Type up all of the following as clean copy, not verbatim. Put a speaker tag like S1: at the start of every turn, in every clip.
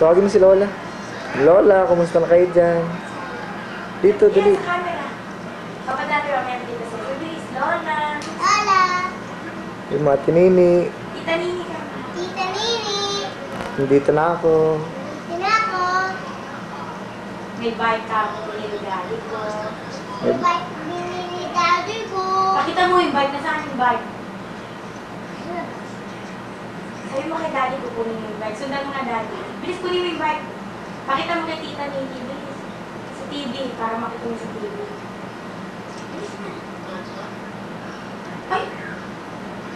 S1: Tawagin mo si Lola. Lola, kumusta na kayo dyan? Dito, dali.
S2: Sa camera. Papadami ba meron dito sa Luis, Lola. Lola.
S1: Yung mga tinini.
S2: Tita Nini ka. Tita Nini.
S1: Nandito na ako.
S2: Dito na ako. May bike ka ako ni daddy ko. May bike ni daddy ko. Pakita mo yung bike. Nasaan yung bike? Sabi mo kay daddy ko kunin yung bike. Sundan mo nga daddy. Bilis kunin mo yung bike. Pakita mo kay tita Nini. Bilis. Sa TV. Para makita mo sa TV. Ay!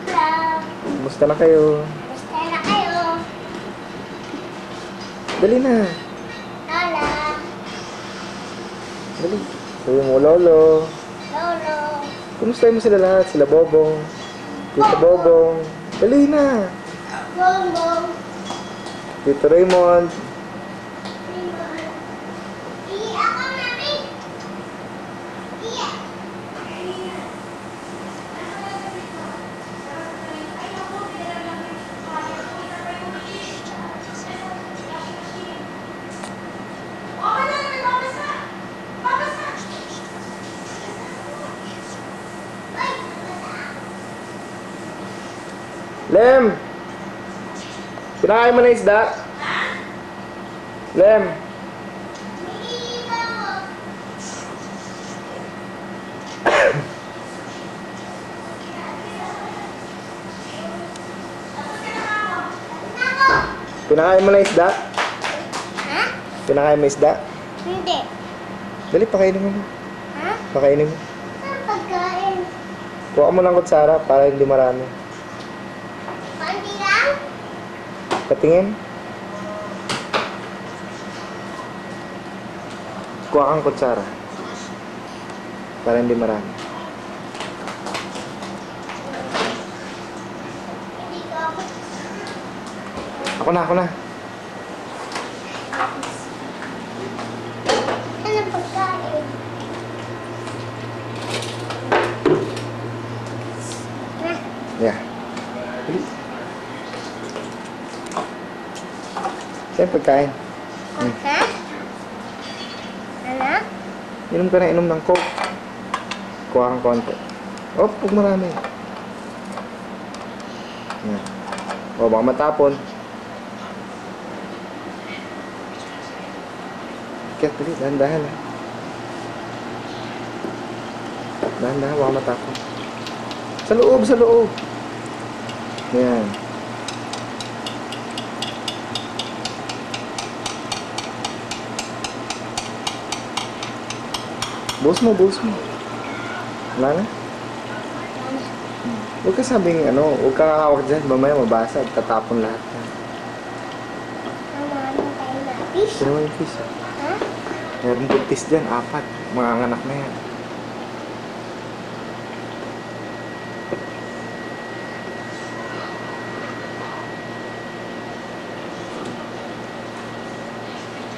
S2: Hello!
S1: Kumusta na kayo?
S2: Kumusta na kayo?
S1: Dali na.
S2: Lola!
S1: Dali. Sabi mo, Lolo.
S2: Lolo!
S1: Kumusta mo sila lahat? Sila Bobong. Tita Bobong. Dali na.
S2: Bongbong!
S1: Tito Raymond.
S2: Iiyak ka namin! Iiyak!
S1: Lem! Pinakain mo na isda? Lem! Pinakain mo na isda?
S2: Ha?
S1: Pinakain mo isda?
S2: Hindi.
S1: Dali, pakainin mo.
S2: Ha?
S1: Pakainin mo.
S2: Saan pagkain?
S1: Kuha mo lang kutsara para hindi marami.
S2: Panti lang?
S1: Patingin. Kuha kang kutsara. Para hindi marami.
S2: Hindi ko ako.
S1: Ako na, ako na.
S2: Ano pagkain?
S1: Yeah. Dali. Saan pagkain?
S2: Ha? Ano?
S1: Inom ka na, inom ng Coke. Kuha kang konti. Oh, huwag marami. Yan. O, baka matapon. Kaya, dali, dahan-dahan. Dahan-dahan, baka matapon. Sa loob, sa loob. Yan. Buhos mo, buhos mo. Wala na? Huwag ka sabing ano, huwag ka kakawak dyan. Mamaya mabasag, tatapon lahat.
S2: Mama, ano tayo na? Fish?
S1: Sino mo yung fish?
S2: Ha?
S1: Meron buntis dyan, 4. Mga anak na yan.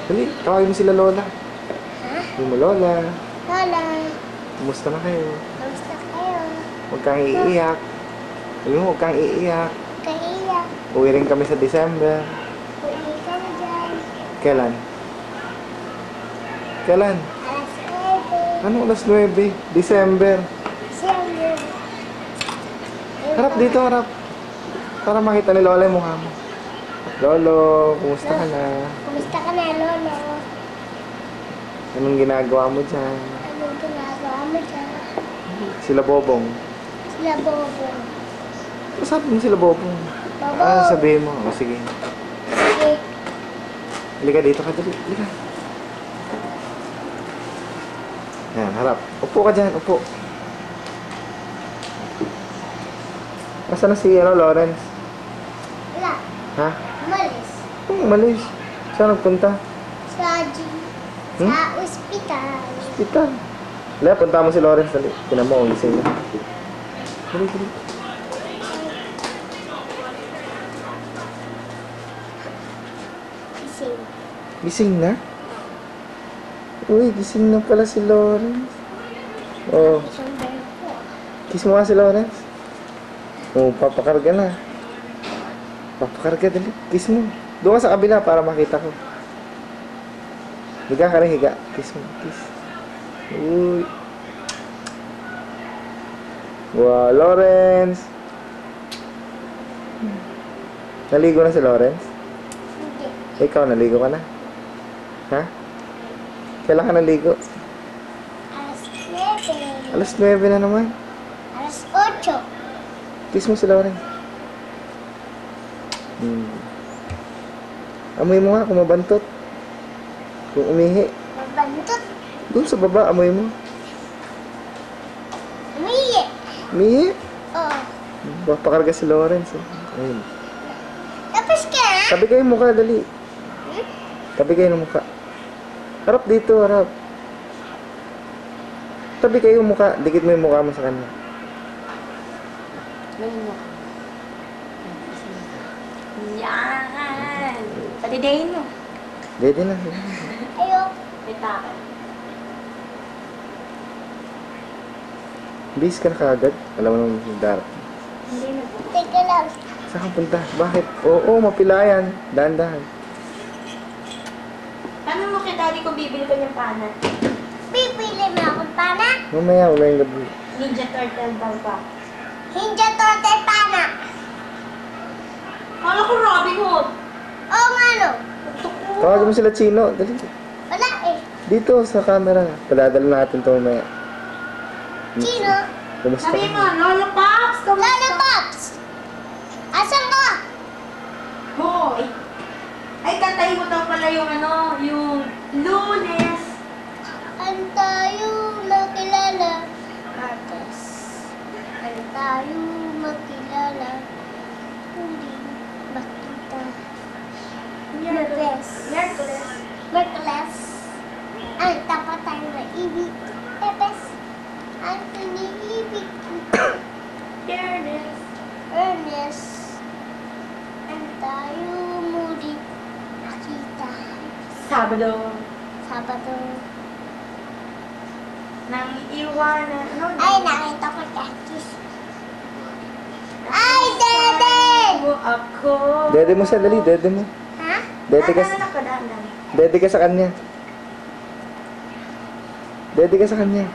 S1: Dali, tawagin mo sila Lola.
S2: Ha?
S1: Sabi mo, Lola,
S2: Lola!
S1: kumusta na kayo?
S2: Kamusta kayo?
S1: Huwag kang iiyak. Sabi mo, huwag kang iiyak.
S2: Kaiyak.
S1: Uwi rin kami sa December.
S2: Uwi kami dyan.
S1: Kailan? Kailan?
S2: Alas 9.
S1: Ano alas 9? December.
S2: December.
S1: Harap dito, harap. Para makita ni Lola yung mukha mo. Lolo, kumusta ka na?
S2: Kumusta ka na, Lolo?
S1: Anong ginagawa mo dyan?
S2: Anong ginagawa mo dyan?
S1: Sila Bobong.
S2: Sila Bobo.
S1: Sabi mo sila Bobong.
S2: Bobo.
S1: Ah, sabihin mo. O, sige.
S2: Sige.
S1: Halika dito ka, dali. Halika. Yan, harap. Upo ka dyan, upo. Nasaan na si Lawrence?
S2: Wala.
S1: Ha?
S2: Umalis.
S1: Umalis. Saan nagpunta?
S2: Sa gym. Sa ospital.
S1: Hospital. Wala, punta mo si Lawrence. Dali. Tinan mo, ang gising na. Dali, dali.
S2: Gising.
S1: Gising na? Uy, gising na pala si Lawrence. Oh,
S2: December po.
S1: kiss mo nga si Lawrence. Oh, papakarga na. Papakarga, dali. Kiss mo. Doon ka sa kabila para makita ko. Higa ka rin, higa. Kiss mo, kiss. Uy. Wow, Lawrence. Naligo na si Lawrence?
S3: Hindi.
S1: Ikaw, naligo ka na? Ha? Kailan ka naligo?
S3: Alas 9.
S1: Alas 9 na naman.
S3: Alas 8.
S1: Kiss mo si Lawrence. Amoy mo nga kung mabantot. Kung umihi.
S3: Mabantot.
S1: Doon sa baba, amoy mo.
S3: Umiye.
S1: Umihi.
S3: Oo.
S1: Pakarga si Lawrence. Ayun.
S3: Tapos ka na?
S1: Tabi kayo yung mukha, dali.
S3: Hmm?
S1: Tabi kayo ng mukha. Harap dito, harap. Tabi kayo yung mukha. Dikit mo yung mukha mo sa kanya.
S2: Yan. Padidayin mo.
S1: Dede na.
S3: Ayok.
S2: May tako.
S1: Bis ka na kaagad. Alam mo naman yung darap.
S2: Hindi na.
S3: Teka lang.
S1: Saan ka punta? Bakit? Oo, mapilayan. Dahan-dahan.
S2: Tanong mo kay daddy kung bibili ko niyang pana.
S3: Pipili mo akong pana?
S1: Mamaya, wala yung gabi.
S2: Ninja Turtle daw ba?
S3: Hindi turtle pana.
S2: Kala ko Robin Hood.
S3: Oo nga no.
S1: Tawagin mo sila Chino. Dali.
S3: Wala eh.
S1: Dito sa camera. Padadala natin ito mamaya.
S3: Sino?
S1: Kumusta
S2: Sabi mo,
S1: ka?
S2: Lolo Pops,
S3: Lollipops. Asan ka?
S2: Hoy! Ay, kantahin mo daw pala yung yung Lunes.
S3: Ang tayo makilala. Martes. Ang tayo makilala. Hindi makita. Martes.
S2: Merkules.
S3: Merkules. Ang tapat tayo na ibig. Pepes. Ang tiniibig.
S2: Fairness.
S3: Ernest. Ang tayo muli nakita.
S2: Sabado.
S3: Sabado.
S2: Nang iwanan.
S3: Ay, nakita ko kakis. Ay, Dede!
S2: mo ako.
S1: Dede mo siya, dali. Dede mo.
S3: Ha?
S1: Dede ka,
S2: Dahan-dahan ako, dahan-dahan.
S1: dede ka sa kanya. Dede ka sa kanya.